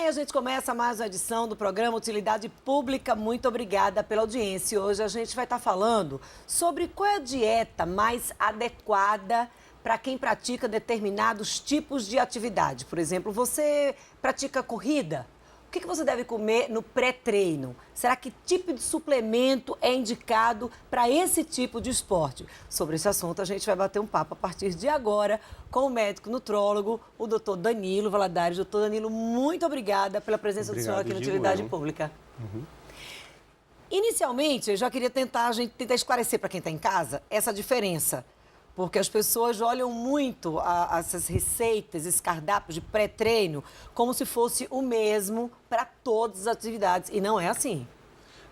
E a gente começa mais uma edição do programa Utilidade Pública. Muito obrigada pela audiência. Hoje a gente vai estar falando sobre qual é a dieta mais adequada para quem pratica determinados tipos de atividade. Por exemplo, você pratica corrida? O que você deve comer no pré-treino? Será que tipo de suplemento é indicado para esse tipo de esporte? Sobre esse assunto, a gente vai bater um papo a partir de agora com o médico nutrólogo, o doutor Danilo Valadares. Doutor Danilo, muito obrigada pela presença do senhor aqui no Utilidade Pública. Inicialmente, eu já queria a gente tentar esclarecer para quem está em casa essa diferença. Porque as pessoas olham muito essas receitas, esses cardápios de pré-treino, como se fosse o mesmo para todas as atividades. E não é assim.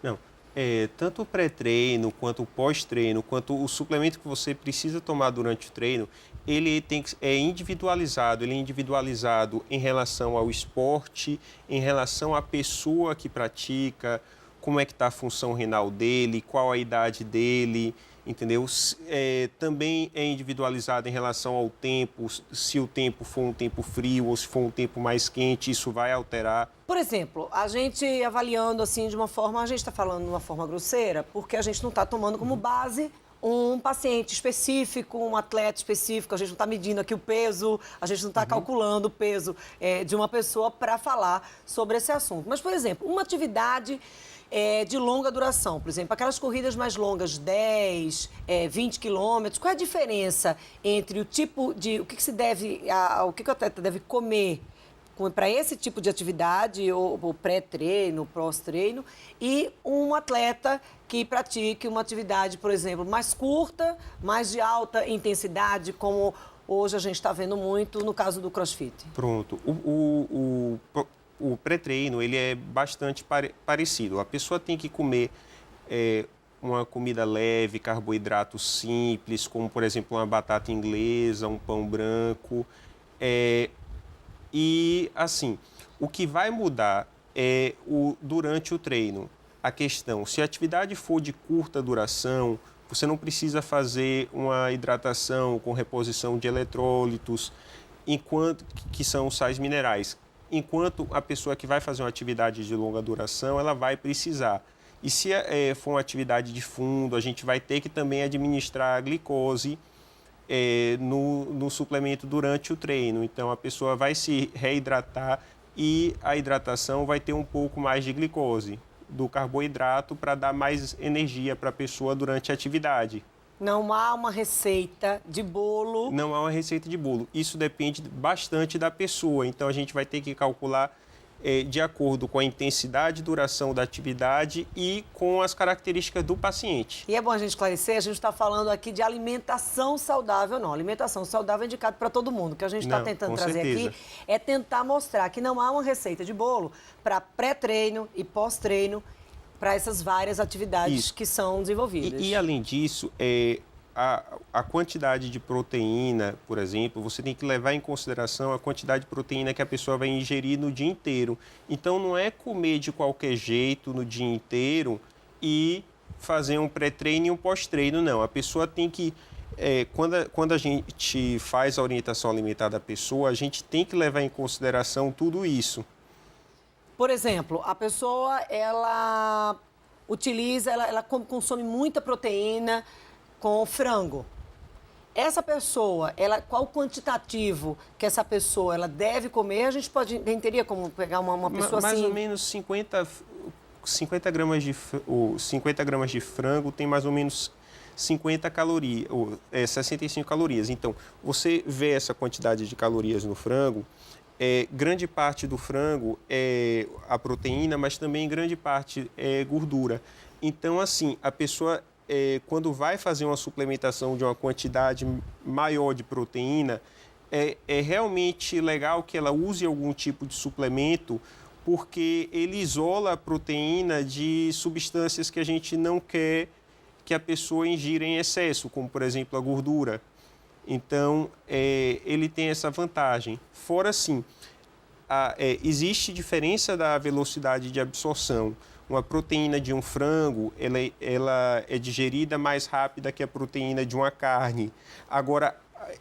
Não. Tanto o pré-treino, quanto o pós-treino, quanto o suplemento que você precisa tomar durante o treino, ele é individualizado. Ele é individualizado em relação ao esporte, em relação à pessoa que pratica, como é que está a função renal dele, qual a idade dele, entendeu? Também é individualizado em relação ao tempo, se o tempo for um tempo frio ou se for um tempo mais quente, isso vai alterar. Por exemplo, a gente avaliando assim de uma forma, a gente está falando de uma forma grosseira, porque a gente não está tomando como base um paciente específico, um atleta específico, a gente não está medindo aqui o peso, a gente não está calculando o peso de uma pessoa para falar sobre esse assunto. Mas, por exemplo, uma atividade de longa duração, por exemplo, aquelas corridas mais longas, 10, 20 quilômetros, qual é a diferença entre o tipo de, o que se deve, o que o atleta deve comer para esse tipo de atividade, ou pré-treino, pós-treino, e um atleta que pratique uma atividade, por exemplo, mais curta, mais de alta intensidade, como hoje a gente está vendo muito no caso do CrossFit? Pronto. O pré-treino, ele é bastante parecido. A pessoa tem que comer uma comida leve, carboidratos simples, como, por exemplo, uma batata inglesa, um pão branco. E, assim, o que vai mudar é durante o treino. A questão, se a atividade for de curta duração, você não precisa fazer uma hidratação com reposição de eletrólitos, que são sais minerais. Enquanto a pessoa que vai fazer uma atividade de longa duração, ela vai precisar. E se for uma atividade de fundo, a gente vai ter que também administrar a glicose no suplemento durante o treino. Então, a pessoa vai se reidratar e a hidratação vai ter um pouco mais de glicose do carboidrato para dar mais energia para a pessoa durante a atividade. Não há uma receita de bolo? Não há uma receita de bolo. Isso depende bastante da pessoa. Então, a gente vai ter que calcular de acordo com a intensidade e duração da atividade e com as características do paciente. E é bom a gente esclarecer, a gente está falando aqui de alimentação saudável. Não, alimentação saudável é indicado para todo mundo. O que a gente está tentando trazer aqui é tentar mostrar que não há uma receita de bolo para pré-treino e pós-treino, para essas várias atividades que são desenvolvidas. E além disso, a quantidade de proteína, por exemplo, você tem que levar em consideração a quantidade de proteína que a pessoa vai ingerir no dia inteiro. Então, não é comer de qualquer jeito no dia inteiro e fazer um pré-treino e um pós-treino, não. A pessoa tem que... quando a gente faz a orientação alimentar da pessoa, a gente tem que levar em consideração tudo isso. Por exemplo, a pessoa, ela consome muita proteína com frango. Essa pessoa, qual o quantitativo que essa pessoa ela deve comer? A gente teria como pegar uma pessoa mais assim... Mais ou menos 50 gramas de frango tem mais ou menos 50 calorias, 65 calorias. Então, você vê essa quantidade de calorias no frango, grande parte do frango é a proteína, mas também grande parte é gordura. Então, assim, a pessoa, quando vai fazer uma suplementação de uma quantidade maior de proteína, é realmente legal que ela use algum tipo de suplemento, porque ele isola a proteína de substâncias que a gente não quer que a pessoa ingira em excesso, como, por exemplo, a gordura. Então, ele tem essa vantagem. Fora, assim, existe diferença da velocidade de absorção. Uma proteína de um frango, ela é digerida mais rápida que a proteína de uma carne. Agora,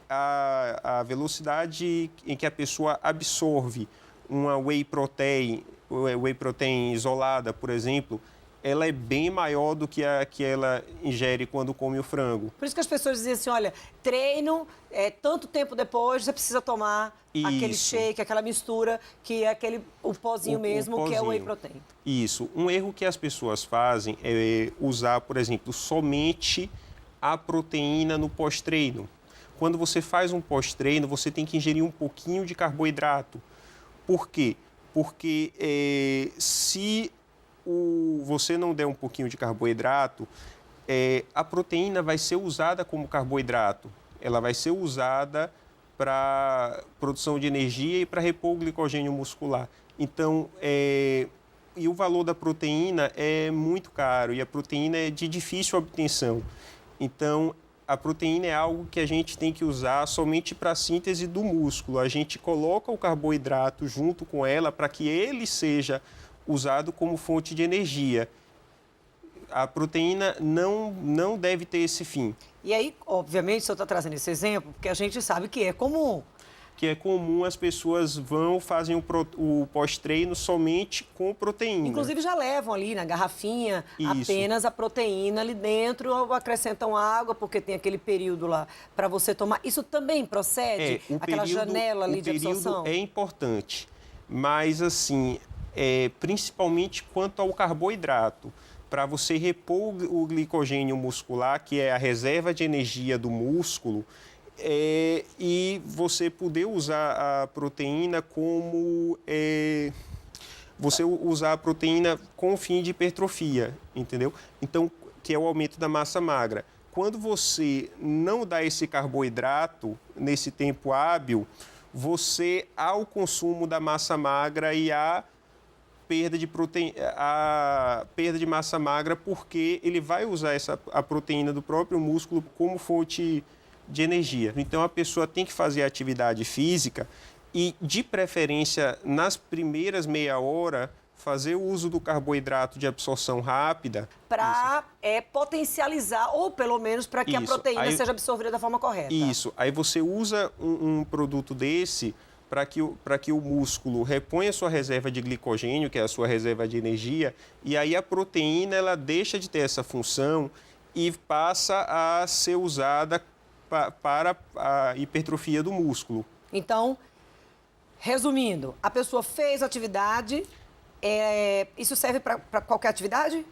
a velocidade em que a pessoa absorve uma whey protein isolada, por exemplo, ela é bem maior do que a que ela ingere quando come o frango. Por isso que as pessoas dizem assim, olha, treino, tanto tempo depois, você precisa tomar aquele shake, aquela mistura, que é o pozinho mesmo, pozinho. Que é o whey protein. Isso. Um erro que as pessoas fazem é usar, por exemplo, somente a proteína no pós-treino. Quando você faz um pós-treino, você tem que ingerir um pouquinho de carboidrato. Por quê? Porque se você não der um pouquinho de carboidrato, a proteína vai ser usada como carboidrato. Ela vai ser usada para produção de energia e para repor o glicogênio muscular. Então, e o valor da proteína é muito caro e a proteína é de difícil obtenção. Então, a proteína é algo que a gente tem que usar somente para a síntese do músculo. A gente coloca o carboidrato junto com ela para que ele seja usado como fonte de energia. A proteína não deve ter esse fim. E aí, obviamente, o senhor está trazendo esse exemplo, porque a gente sabe que é comum. Que é comum as pessoas fazem o pós-treino somente com proteína. Inclusive já levam ali na garrafinha Isso. apenas a proteína ali dentro, ou acrescentam água, porque tem aquele período lá para você tomar. Isso também procede? Aquela janela ali de absorção? O período é importante, mas assim, principalmente quanto ao carboidrato, para você repor o glicogênio muscular, que é a reserva de energia do músculo, e você poder usar a proteína como... você usar a proteína com o fim de hipertrofia, entendeu? Então, que é o aumento da massa magra. Quando você não dá esse carboidrato nesse tempo hábil, você há o consumo da massa magra e há a perda de massa magra, porque ele vai usar a proteína do próprio músculo como fonte de energia. Então, a pessoa tem que fazer atividade física e, de preferência, nas primeiras meia hora, fazer o uso do carboidrato de absorção rápida. Para potencializar, ou pelo menos para que a proteína seja absorvida da forma correta. Isso. Aí você usa um produto desse para que o músculo reponha a sua reserva de glicogênio, que é a sua reserva de energia, e aí a proteína ela deixa de ter essa função e passa a ser usada para a hipertrofia do músculo. Então, resumindo, a pessoa fez atividade, isso serve para qualquer atividade?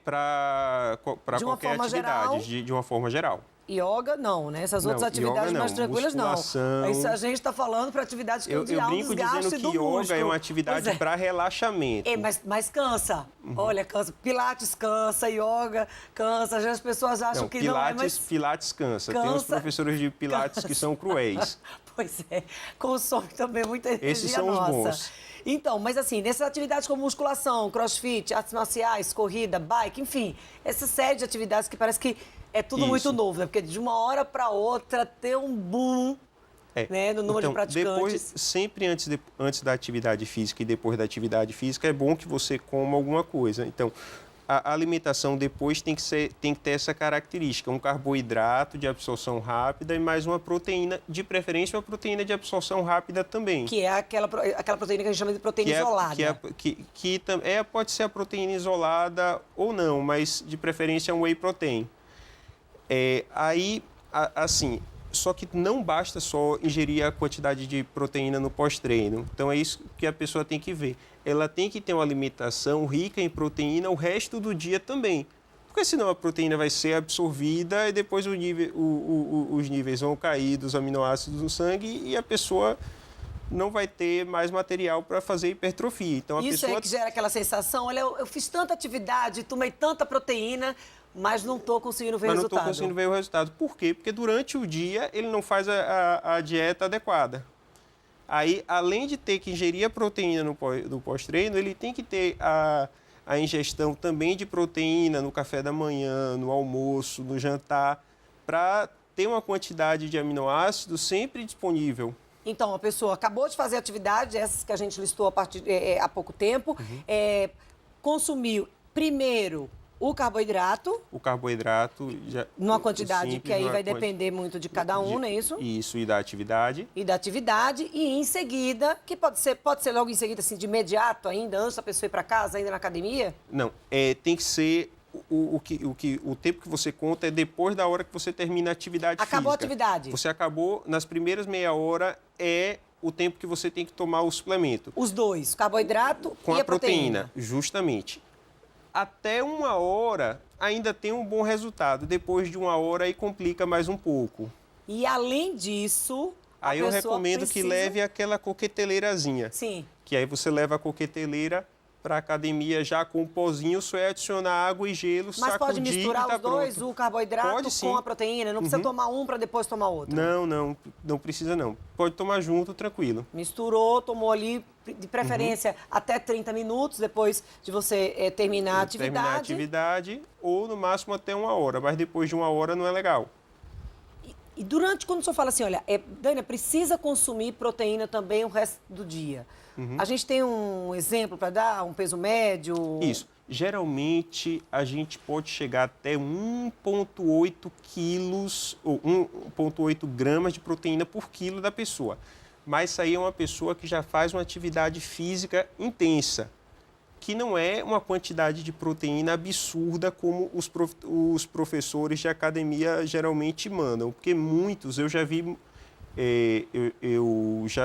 Para qualquer atividade, de uma forma geral. Yoga, não, né? Essas outras atividades mais tranquilas, musculação. não. Isso a gente está falando para atividades que eu brinco dizendo que yoga é uma atividade para relaxamento. Mas cansa. Olha, cansa. Pilates cansa, yoga cansa. Às vezes as pessoas acham que Pilates, não é, mas... Pilates cansa. Tem uns professores de Pilates que são cruéis. Pois é. Consome também muita energia Esses são nossa. os bons. Então, mas assim, nessas atividades como musculação, crossfit, artes marciais, corrida, bike, enfim, essa série de atividades que parece que é tudo muito novo, né? Porque de uma hora para outra ter um boom, né, no número de praticantes. Depois, sempre antes da atividade física e depois da atividade física, é bom que você coma alguma coisa. Então, a alimentação depois tem que ter essa característica, um carboidrato de absorção rápida e mais uma proteína, de preferência uma proteína de absorção rápida também. Que é aquela proteína que a gente chama de proteína isolada. Pode ser a proteína isolada ou não, mas de preferência um whey protein. Assim, só que não basta só ingerir a quantidade de proteína no pós-treino. Então, é isso que a pessoa tem que ver. Ela tem que ter uma alimentação rica em proteína o resto do dia também. Porque senão a proteína vai ser absorvida e depois os níveis vão cair dos aminoácidos no sangue e a pessoa não vai ter mais material para fazer hipertrofia. Então, Isso é que gera aquela sensação, olha, eu fiz tanta atividade, tomei tanta proteína, mas não estou conseguindo ver o resultado. Mas não estou conseguindo ver o resultado. Por quê? Porque durante o dia ele não faz a dieta adequada. Aí, além de ter que ingerir a proteína no pós-treino, ele tem que ter a ingestão também de proteína no café da manhã, no almoço, no jantar, para ter uma quantidade de aminoácidos sempre disponível. Então, a pessoa acabou de fazer atividade, essas que a gente listou há pouco tempo, consumiu primeiro O carboidrato, O carboidrato... numa quantidade simples, que aí numa vai depender muito de cada um, não é isso? Isso, e da atividade. E da atividade, e em seguida, que pode ser logo em seguida, assim, de imediato ainda, antes da pessoa ir para casa, ainda na academia? Não, tem que ser... O tempo que você conta é depois da hora que você termina a atividade Acabou física. a atividade. Você acabou, nas primeiras meia hora é o tempo que você tem que tomar o suplemento. Os dois, carboidrato Com e a proteína, justamente. Até 1 hora ainda tem um bom resultado. Depois de 1 hora aí complica mais um pouco. E além disso, a Aí eu pessoa recomendo precisa... que leve aquela coqueteleirazinha. Sim. Que aí você leva a coqueteleira para a academia já com o pozinho, só é adicionar água e gelo, Mas sacudir pode misturar e tá os dois, pronto. o carboidrato Pode, sim. com a proteína? Não precisa tomar um para depois tomar outro? Não precisa não. Pode tomar junto, tranquilo. Misturou, tomou ali, de preferência, até 30 minutos depois de você terminar a atividade. Terminar a atividade ou no máximo até 1 hora, mas depois de 1 hora não é legal. E durante, quando o senhor fala assim, olha, Dânia, precisa consumir proteína também o resto do dia. A gente tem um exemplo para dar, um peso médio? Isso. Geralmente, a gente pode chegar até 1,8 quilos ou 1,8 gramas de proteína por quilo da pessoa. Mas isso aí é uma pessoa que já faz uma atividade física intensa, que não é uma quantidade de proteína absurda como os professores de academia geralmente mandam. Porque muitos, eu já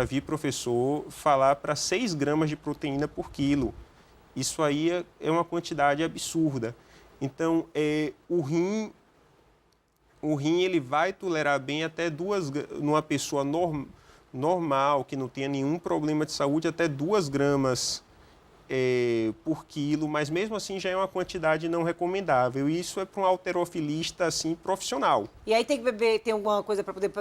vi professor falar para 6 gramas de proteína por quilo. Isso aí é uma quantidade absurda. Então, o rim ele vai tolerar bem até numa pessoa normal, que não tenha nenhum problema de saúde, até 2 gramas por quilo, mas mesmo assim já é uma quantidade não recomendável. E isso é para um halterofilista assim, profissional. E aí tem que beber, tem alguma coisa para poder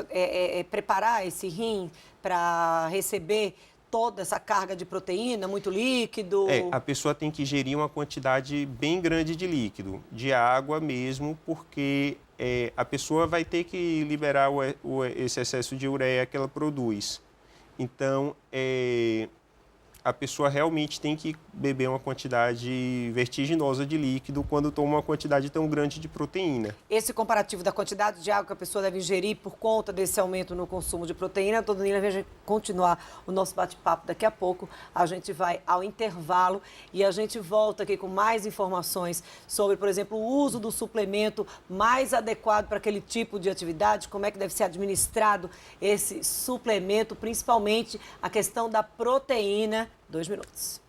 preparar esse rim para receber toda essa carga de proteína, muito líquido? A pessoa tem que ingerir uma quantidade bem grande de líquido, de água mesmo, porque a pessoa vai ter que liberar esse excesso de ureia que ela produz. Então, a pessoa realmente tem que beber uma quantidade vertiginosa de líquido quando toma uma quantidade tão grande de proteína. Esse comparativo da quantidade de água que a pessoa deve ingerir por conta desse aumento no consumo de proteína, Dona Nila, veja continuar o nosso bate-papo daqui a pouco. A gente vai ao intervalo e a gente volta aqui com mais informações sobre, por exemplo, o uso do suplemento mais adequado para aquele tipo de atividade, como é que deve ser administrado esse suplemento, principalmente a questão da proteína. 2 minutos.